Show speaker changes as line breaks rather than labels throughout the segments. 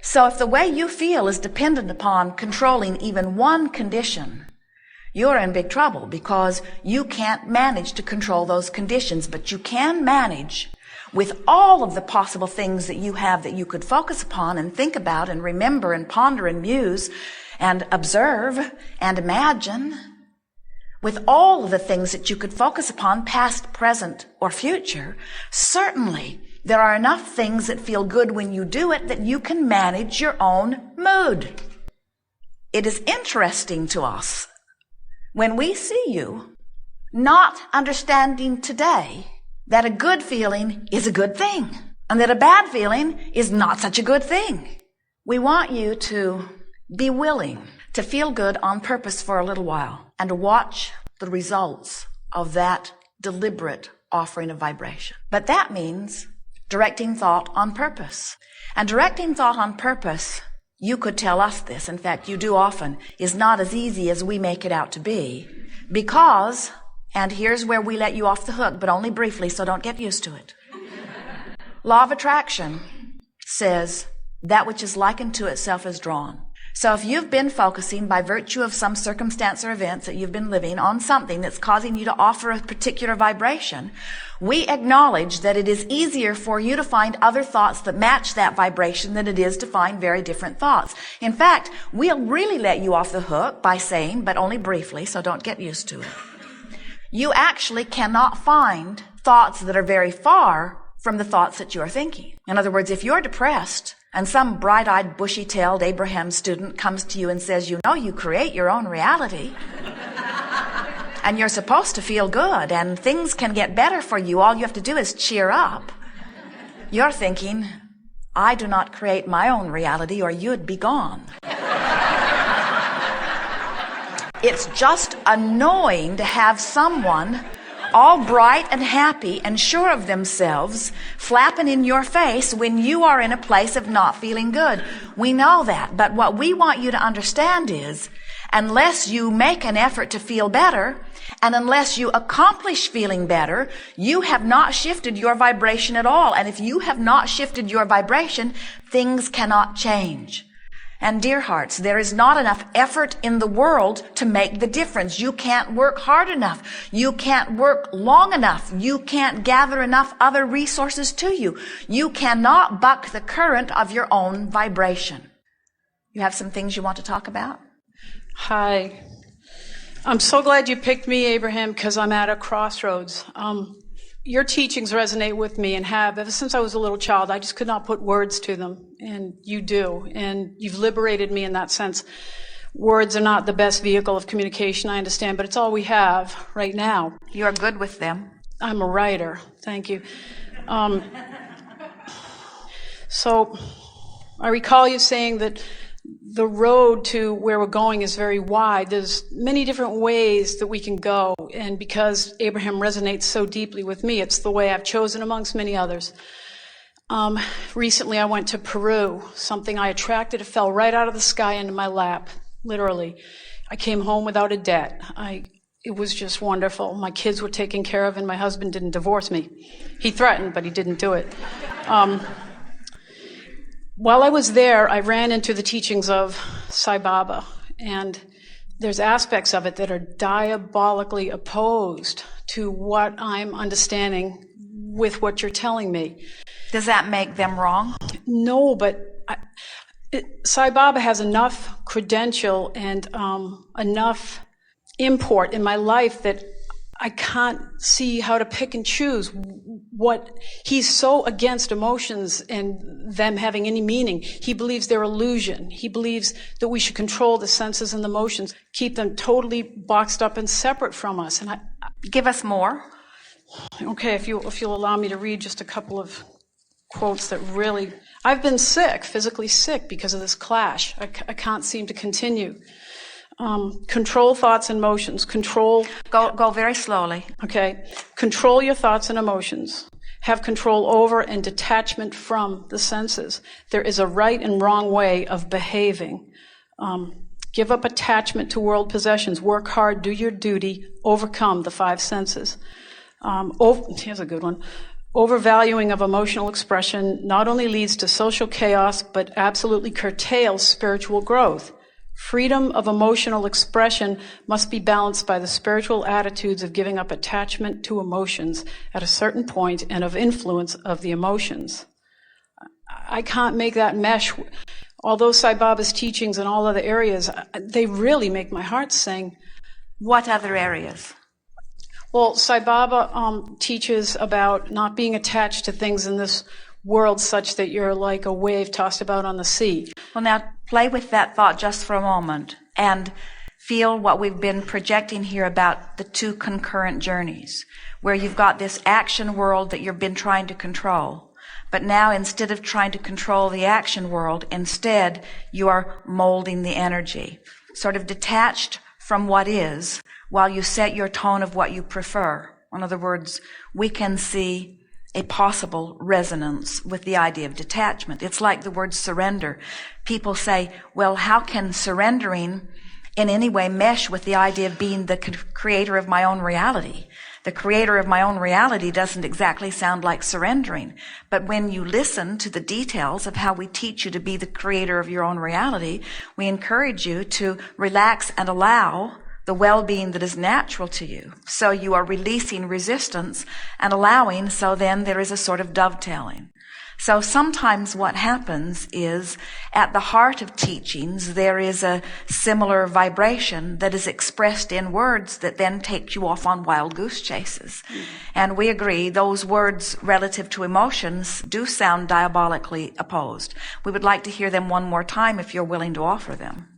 So if the way you feel is dependent upon controlling even one condition, you're in big trouble, because you can't manage to control those conditions, but you can manage with all of the possible things that you have that you could focus upon and think about and remember and ponder and muse and observe and imagine. With all of the things that you could focus upon, past, present, or future, certainly there are enough things that feel good when you do it that you can manage your own mood. It is interesting to us when we see you not understanding today that a good feeling is a good thing and that a bad feeling is not such a good thing. We want you to be willing to feel good on purpose for a little while and watch the results of that deliberate offering of vibration. But that means directing thought on purpose. And directing thought on purpose, you could tell us this, in fact you do often, is not as easy as we make it out to be, because, and here's where we let you off the hook, but only briefly, so don't get used to it. Law of attraction says that which is likened to itself is drawn. So if you've been focusing by virtue of some circumstance or events that you've been living on something that's causing you to offer a particular vibration, we acknowledge that it is easier for you to find other thoughts that match that vibration than it is to find very different thoughts. In fact, we'll really let you off the hook by saying, but only briefly, so don't get used to it, you actually cannot find thoughts that are very far from the thoughts that you are thinking. In other words, if you're depressed and some bright-eyed, bushy-tailed Abraham student comes to you and says, you know, you create your own reality and you're supposed to feel good and things can get better for you, all you have to do is cheer up, you're thinking, I do not create my own reality or you'd be gone. It's just annoying to have someone all bright and happy and sure of themselves flapping in your face when you are in a place of not feeling good. We know that, but what we want you to understand is, unless you make an effort to feel better, and unless you accomplish feeling better, you have not shifted your vibration at all. And if you have not shifted your vibration, things cannot change. And dear hearts, there is not enough effort in the world to make the difference. You can't work hard enough. You can't work long enough. You can't gather enough other resources to you. You cannot buck the current of your own vibration. You have some things you want to talk about?
Hi. I'm so glad you picked me, Abraham, because I'm at a crossroads. Your teachings resonate with me and have ever since I was a little child. I just could not put words to them, and you do, and you've liberated me in that sense. Words are not the best vehicle of communication, I understand, but it's all we have right now.
You are good with them.
I'm a writer. Thank you. So I recall you saying that the road to where we're going is very wide. There's many different ways that we can go, and because Abraham resonates so deeply with me, it's the way I've chosen amongst many others. Recently I went to Peru. Something I attracted, it fell right out of the sky into my lap, literally. I came home without a debt. It was just wonderful. My kids were taken care of, and my husband didn't divorce me. He threatened, but he didn't do it. While I was there, I ran into the teachings of Sai Baba, and there's aspects of it that are diabolically opposed to what I'm understanding with what you're telling me.
Does that make them wrong?
No, but Sai Baba has enough credential and enough import in my life that I can't see how to pick and choose what he's so against emotions and them having any meaning. He believes they're illusion. He believes that we should control the senses and the emotions, keep them totally boxed up and separate from us. And
give us more.
Okay, if you'll allow me to read just a couple of quotes that really, I've been sick, physically sick because of this clash. I can't seem to continue. Control thoughts and emotions.
Go very slowly.
Okay. Control your thoughts and emotions. Have control over and detachment from the senses. There is a right and wrong way of behaving. Give up attachment to world possessions. Work hard, do your duty, overcome the five senses. Here's a good one. Overvaluing of emotional expression not only leads to social chaos, but absolutely curtails spiritual growth. Freedom of emotional expression must be balanced by the spiritual attitudes of giving up attachment to emotions at a certain point and of influence of the emotions. I can't make that mesh. Although Sai Baba's teachings in all other areas, they really make my heart sing.
What other areas?
Well, Sai Baba teaches about not being attached to things in this world such that you're like a wave tossed about on the sea.
Well, now play with that thought just for a moment and feel what we've been projecting here about the two concurrent journeys, where you've got this action world that you've been trying to control. But now, instead of trying to control the action world, instead you are molding the energy, sort of detached from what is, while you set your tone of what you prefer. In other words, we can see a possible resonance with the idea of detachment. It's like the word surrender. People say, well, how can surrendering in any way mesh with the idea of being the creator of my own reality? The creator of my own reality doesn't exactly sound like surrendering. But when you listen to the details of how we teach you to be the creator of your own reality, we encourage you to relax and allow the well-being that is natural to you. So you are releasing resistance and allowing, so then there is a sort of dovetailing. So sometimes what happens is, at the heart of teachings, there is a similar vibration that is expressed in words that then take you off on wild goose chases. And we agree those words relative to emotions do sound diabolically opposed. We would like to hear them one more time if you're willing to offer them.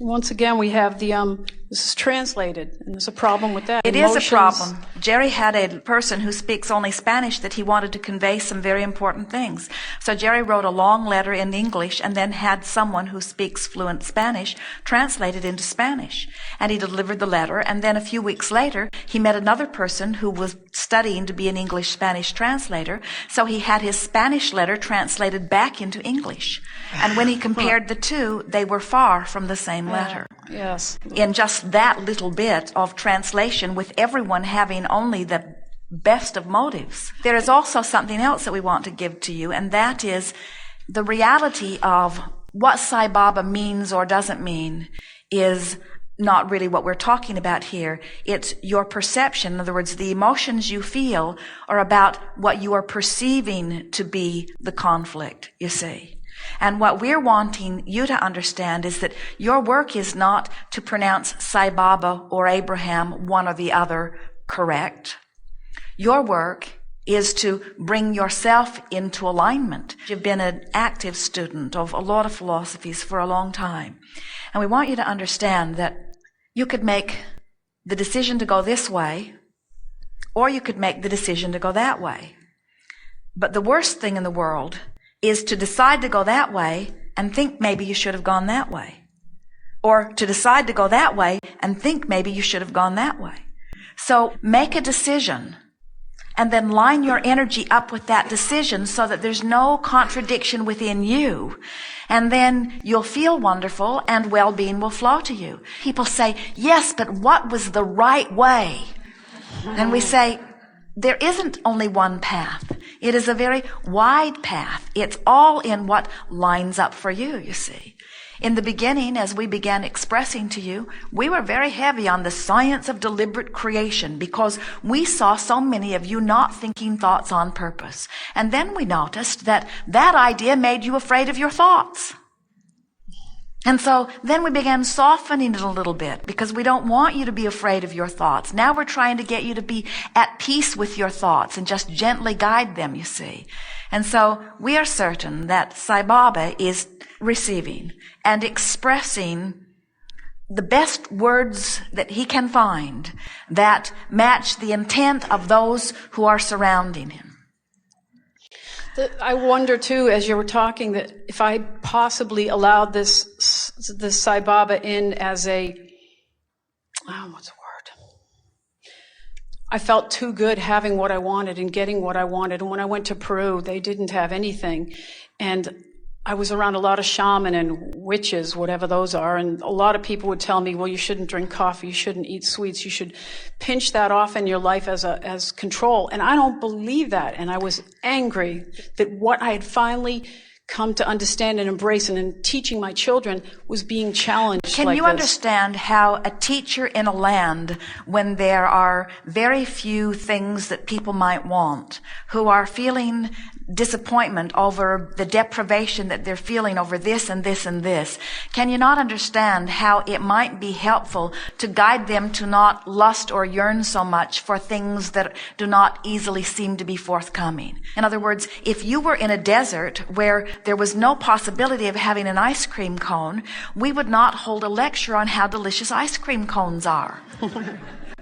Once again, we have the, this is translated, and there's a problem with that.
It is a problem. Jerry had a person who speaks only Spanish that he wanted to convey some very important things. So Jerry wrote a long letter in English and then had someone who speaks fluent Spanish translate it into Spanish. And he delivered the letter, and then a few weeks later, he met another person who was studying to be an English-Spanish translator. So he had his Spanish letter translated back into English. And when he compared the two, they were far from the same letter.
Yes.
In just that little bit of translation, with everyone having only the best of motives. There is also something else that we want to give to you, and that is the reality of what Sai Baba means or doesn't mean is not really what we're talking about here. It's your perception. In other words, the emotions you feel are about what you are perceiving to be the conflict, you see. And what we're wanting you to understand is that your work is not to pronounce Sai Baba or Abraham, one or the other, correct. Your work is to bring yourself into alignment. You've been an active student of a lot of philosophies for a long time. And we want you to understand that you could make the decision to go this way, or you could make the decision to go that way. But the worst thing in the world is to decide to go that way and think maybe you should have gone that way. Or to decide to go that way and think maybe you should have gone that way. So make a decision and then line your energy up with that decision so that there's no contradiction within you. And then you'll feel wonderful and well-being will flow to you. People say, yes, but what was the right way? And we say, there isn't only one path. It is a very wide path. It's all in what lines up for you, you see. In the beginning, as we began expressing to you, we were very heavy on the science of deliberate creation because we saw so many of you not thinking thoughts on purpose. And then we noticed that that idea made you afraid of your thoughts. And so then we began softening it a little bit because we don't want you to be afraid of your thoughts. Now we're trying to get you to be at peace with your thoughts and just gently guide them, you see. And so we are certain that Sai Baba is receiving and expressing the best words that he can find that match the intent of those who are surrounding him.
I wonder too, as you were talking, that if I possibly allowed this Sai Baba in as what's the word? I felt too good having what I wanted and getting what I wanted. And when I went to Peru, they didn't have anything. And I was around a lot of shaman and witches, whatever those are, and a lot of people would tell me, well, you shouldn't drink coffee, you shouldn't eat sweets, you should pinch that off in your life as control. And I don't believe that. And I was angry that what I had finally come to understand and embrace and in teaching my children was being challenged like this.
Can you understand how a teacher in a land, when there are very few things that people might want, who are feeling disappointment over the deprivation that they're feeling over this and this and this, can you not understand how it might be helpful to guide them to not lust or yearn so much for things that do not easily seem to be forthcoming? In other words, if you were in a desert where there was no possibility of having an ice cream cone, we would not hold a lecture on how delicious ice cream cones are.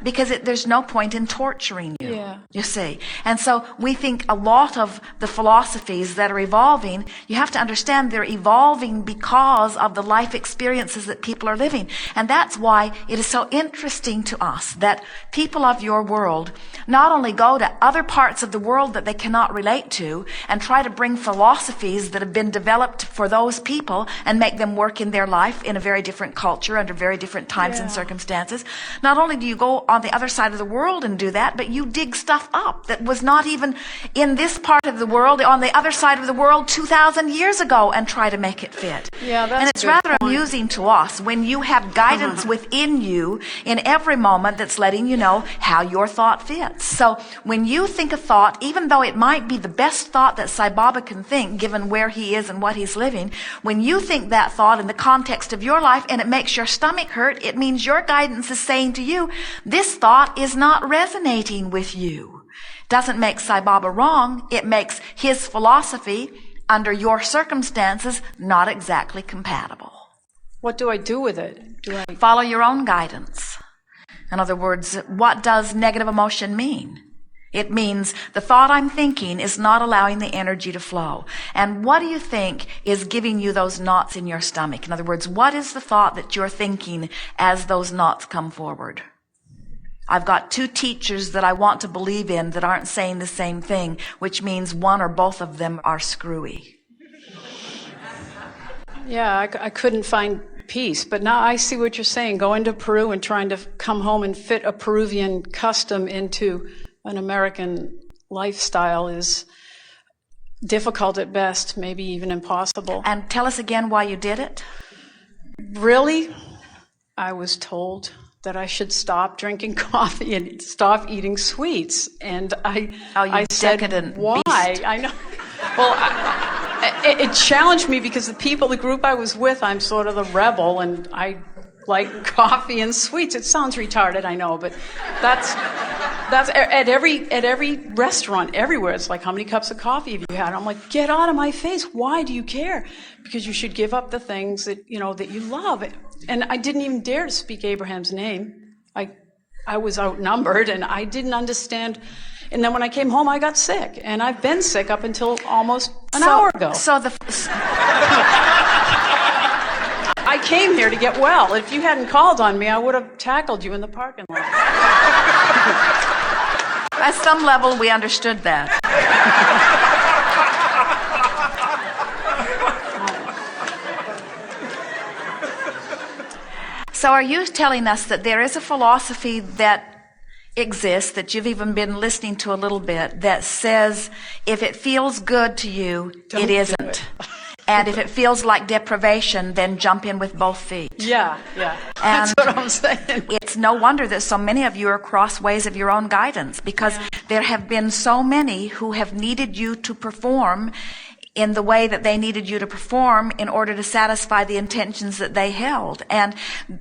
Because there's no point in torturing you, you see. And so we think a lot of the philosophies that are evolving, you have to understand they're evolving because of the life experiences that people are living. And that's why it is so interesting to us that people of your world not only go to other parts of the world that they cannot relate to and try to bring philosophies that have been developed for those people and make them work in their life in a very different culture under very different times and circumstances. Not only do you go on the other side of the world and do that, but you dig stuff up that was not even in this part of the world, on the other side of the world 2,000 years ago, and try to make it fit.
Yeah, that's
and it's rather amusing to us when you have guidance within you in every moment that's letting you know how your thought fits. So when you think a thought, even though it might be the best thought that Sai Baba can think, given where he is and what he's living, when you think that thought in the context of your life and it makes your stomach hurt, it means your guidance is saying to you, this thought is not resonating with you. Doesn't make Sai Baba wrong. It makes his philosophy under your circumstances not exactly compatible.
What do I do with it? Do I
follow your own guidance? In other words, what does negative emotion mean? It means the thought I'm thinking is not allowing the energy to flow. And what do you think is giving you those knots in your stomach? In other words, what is the thought that you're thinking as those knots come forward? I've got two teachers that I want to believe in that aren't saying the same thing, which means one or both of them are screwy.
Yeah, I couldn't find peace. But now I see what you're saying. Going to Peru and trying to come home and fit a Peruvian custom into an American lifestyle is difficult at best, maybe even impossible.
And tell us again why you did it.
Really? I was told that I should stop drinking coffee and stop eating sweets. And I said, why? Beast. I know. Well, it challenged me because the group I was with, I'm sort of the rebel, and I like coffee and sweets. It sounds retarded, I know, but that's at every restaurant, everywhere. It's like, how many cups of coffee have you had? I'm like, get out of my face. Why do you care? Because you should give up the things that you love. And I didn't even dare to speak Abraham's name. I was outnumbered, and I didn't understand. And then when I came home, I got sick, and I've been sick up until almost an hour ago. I came here to get well. If you hadn't called on me, I would have tackled you in the parking lot.
At some level, we understood that. So are you telling us that there is a philosophy that exists, that you've even been listening to a little bit, that says if it feels good to you, it isn't? And if it feels like deprivation, then jump in with both feet.
Yeah. That's what I'm saying.
It's no wonder that so many of you are crossways of your own guidance, because there have been so many who have needed you to perform in the way that they needed you to perform in order to satisfy the intentions that they held. And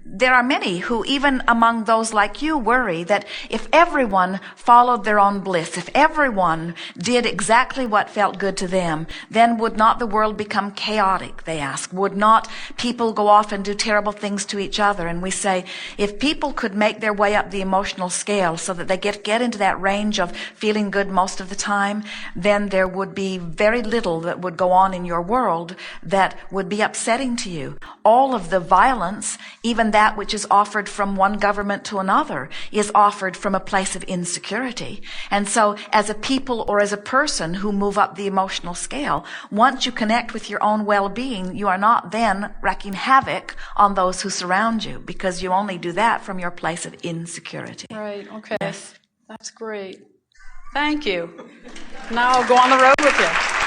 there are many who, even among those like you, worry that if everyone followed their own bliss, if everyone did exactly what felt good to them, then would not the world become chaotic, they ask? Would not people go off and do terrible things to each other? And we say, if people could make their way up the emotional scale so that they get into that range of feeling good most of the time, then there would be very little that would go on in your world that would be upsetting to you. All of the violence, even that that which is offered from one government to another is offered from a place of insecurity. And so as a people or as a person who move up the emotional scale, once you connect with your own well-being, you are not then wreaking havoc on those who surround you, because you only do that from your place of insecurity.
Right, okay.
Yes.
That's great. Thank you. Now I'll go on the road with you.